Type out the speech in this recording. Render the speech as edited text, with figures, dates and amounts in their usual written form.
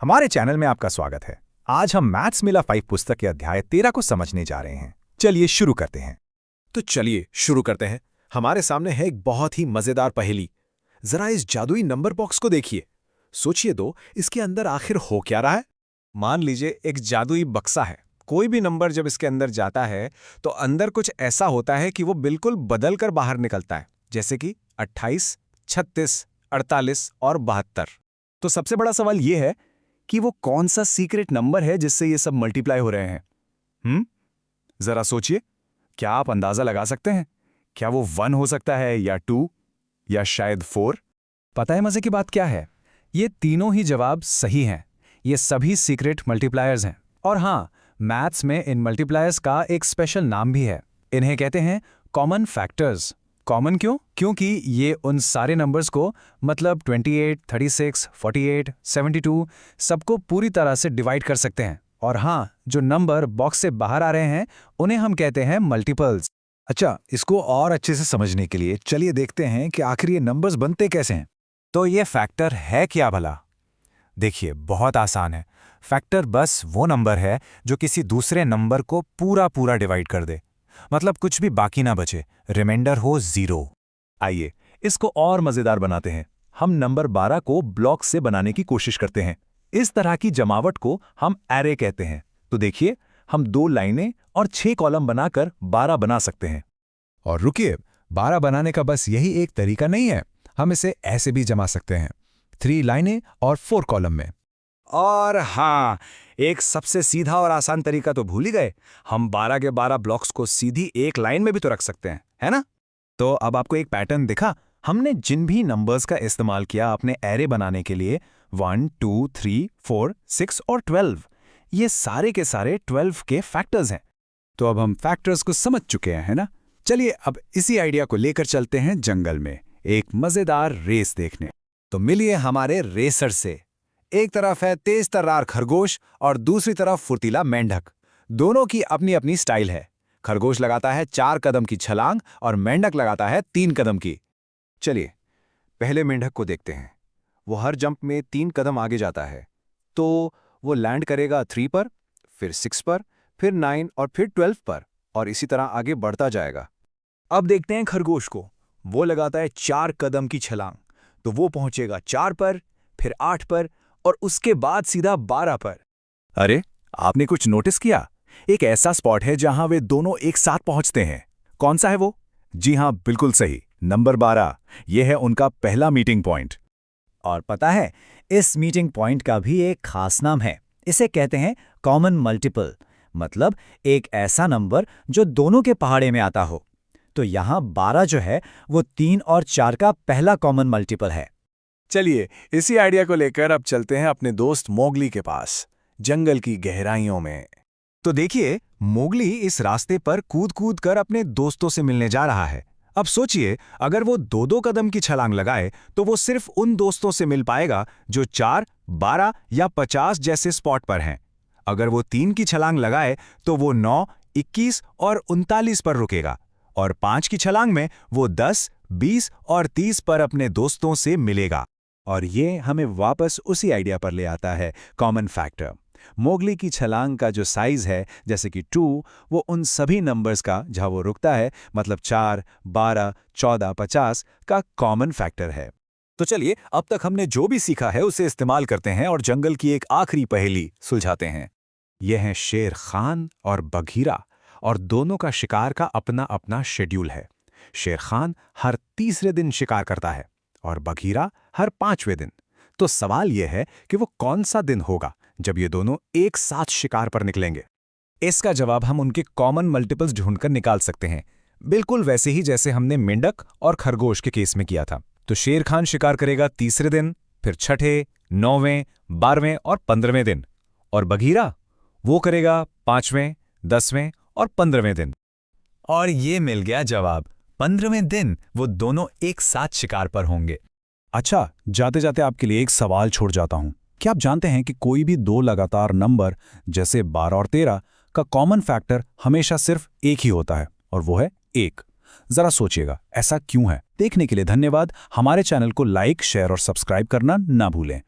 हमारे चैनल में आपका स्वागत है। आज हम मैथ्स मिला 5 पुस्तक के अध्याय 13 को समझने जा रहे हैं। चलिए शुरू करते हैं। तो चलिए शुरू करते हैं। हमारे सामने है एक बहुत ही मजेदार पहेली। जरा इस जादुई नंबर बॉक्स को देखिए। सोचिए तो इसके अंदर आखिर हो क्या रहा है। मान लीजिए एक जादुई बक्सा है। कोई भी नंबर जब इसके अंदर जाता है तो अंदर कुछ ऐसा होता है कि वो बिल्कुल बदल कर बाहर निकलता है, जैसे कि 28, 36, 48 और 72। तो सबसे बड़ा सवाल ये है कि वो कौन सा सीक्रेट नंबर है जिससे ये सब मल्टीप्लाई हो रहे हैं। जरा सोचिए, क्या आप अंदाजा लगा सकते हैं? क्या वो 1 हो सकता है या 2 या शायद 4? पता है मजे की बात क्या है? ये तीनों ही जवाब सही हैं। ये सभी सीक्रेट मल्टीप्लायर्स हैं। और हाँ, मैथ्स में इन मल्टीप्लायर्स का एक स्पेशल नाम भी है। इन्हें कहते हैं कॉमन फैक्टर्स। कॉमन क्यों? क्योंकि ये उन सारे नंबर्स को, मतलब 28, 36, 48, 72, सबको पूरी तरह से डिवाइड कर सकते हैं। और हाँ, जो नंबर बॉक्स से बाहर आ रहे हैं उन्हें हम कहते हैं मल्टीपल्स। अच्छा, इसको और अच्छे से समझने के लिए चलिए देखते हैं कि आखिर ये नंबर्स बनते कैसे हैं। तो ये फैक्टर है क्या भला? देखिए, बहुत आसान है। फैक्टर बस वो नंबर है जो किसी दूसरे नंबर को पूरा डिवाइड कर दे, मतलब कुछ भी बाकी ना बचे, रिमाइंडर हो 0। आइए इसको और मजेदार बनाते हैं। हम नंबर 12 को ब्लॉक से बनाने की कोशिश करते हैं। इस तरह की जमावट को हम एरे कहते हैं। तो देखिए, हम 2 लाइनें और 6 कॉलम बनाकर 12 बना सकते हैं। और रुकिए, 12 बनाने का बस यही एक तरीका नहीं है। हम इसे ऐसे भी जमा सकते हैं, 3 लाइनें और 4 कॉलम में। और हाँ, एक सबसे सीधा और आसान तरीका तो भूल ही गए। हम 12 के 12 ब्लॉक्स को सीधी एक लाइन में भी तो रख सकते हैं, है ना? तो अब आपको एक पैटर्न दिखा। हमने जिन भी नंबर्स का इस्तेमाल किया अपने एरे बनाने के लिए, 1, 2, 3, 4, 6 और 12, ये सारे के सारे 12 के फैक्टर्स हैं। तो अब हम फैक्टर्स को समझ चुके हैं, है ना? चलिए अब इसी आइडिया को लेकर चलते हैं जंगल में एक मजेदार रेस देखने। तो मिलिए हमारे रेसर से। एक तरफ है तेज तर्रार खरगोश और दूसरी तरफ फुर्तीला मेंढक। दोनों की अपनी अपनी स्टाइल है। खरगोश लगाता है 4 कदम की छलांग और मेंढक लगाता है 3 कदम की। चलिए पहले मेंढक को देखते हैं। वो हर जंप में 3 कदम आगे जाता है। तो वो लैंड करेगा 3 पर, फिर 6 पर, फिर 9 और फिर 12 पर, और इसी तरह आगे बढ़ता जाएगा। अब देखते हैं खरगोश को। वो लगाता है 4 कदम की छलांग। तो वो पहुंचेगा 4 पर, फिर 8 पर और उसके बाद सीधा 12 पर। अरे, आपने कुछ नोटिस किया? एक ऐसा स्पॉट है जहां वे दोनों एक साथ पहुंचते हैं। कौन सा है वो? जी हां, बिल्कुल सही, नंबर 12। यह है उनका पहला मीटिंग पॉइंट। और पता है, इस मीटिंग पॉइंट का भी एक खास नाम है। इसे कहते हैं कॉमन मल्टीपल, मतलब एक ऐसा नंबर जो दोनों के पहाड़े में आता हो। तो यहाँ 12 जो है वो 3 और 4 का पहला कॉमन मल्टीपल है। चलिए इसी आइडिया को लेकर अब चलते हैं अपने दोस्त मोगली के पास, जंगल की गहराइयों में। तो देखिए, मोगली इस रास्ते पर कूद कूद कर अपने दोस्तों से मिलने जा रहा है। अब सोचिए, अगर वो 2-2 कदम की छलांग लगाए तो वो सिर्फ उन दोस्तों से मिल पाएगा जो 4, 12 या 50 जैसे स्पॉट पर हैं। अगर वो 3 की छलांग लगाए तो वो 9, 21 और 39 पर रुकेगा, और 5 की छलांग में वो 10, 20 और 30 पर अपने दोस्तों से मिलेगा। और ये हमें वापस उसी आइडिया पर ले आता है, कॉमन फैक्टर। मोगली की छलांग का जो साइज है, जैसे कि 2, वो उन सभी नंबर्स का जहां वो रुकता है, मतलब 4, 12, 14, 50 का कॉमन फैक्टर है। तो चलिए अब तक हमने जो भी सीखा है उसे इस्तेमाल करते हैं और जंगल की एक आखिरी पहेली सुलझाते हैं। यह है शेर खान और बघीरा, और दोनों का शिकार का अपना अपना शेड्यूल है। शेर खान हर तीसरे दिन शिकार करता है और बघीरा हर 5वें दिन। तो सवाल यह है कि वो कौन सा दिन होगा जब ये दोनों एक साथ शिकार पर निकलेंगे। इसका जवाब हम उनके कॉमन मल्टीपल्स ढूंढकर निकाल सकते हैं, बिल्कुल वैसे ही जैसे हमने मेंढक और खरगोश के केस में किया था। तो शेर खान शिकार करेगा तीसरे दिन, फिर 6ठे, 9वें, 12वें और 15वें दिन, और बघीरा वो करेगा 5वें, 10वें और 15वें दिन। और ये मिल गया जवाब, 15वें दिन वो दोनों एक साथ शिकार पर होंगे। अच्छा, जाते जाते आपके लिए एक सवाल छोड़ जाता हूं। क्या आप जानते हैं कि कोई भी 2 लगातार नंबर जैसे 12 और 13 का कॉमन फैक्टर हमेशा सिर्फ एक ही होता है, और वो है 1? जरा सोचिएगा, ऐसा क्यों है? देखने के लिए धन्यवाद। हमारे चैनल को लाइक, शेयर और सब्सक्राइब करना ना भूलें।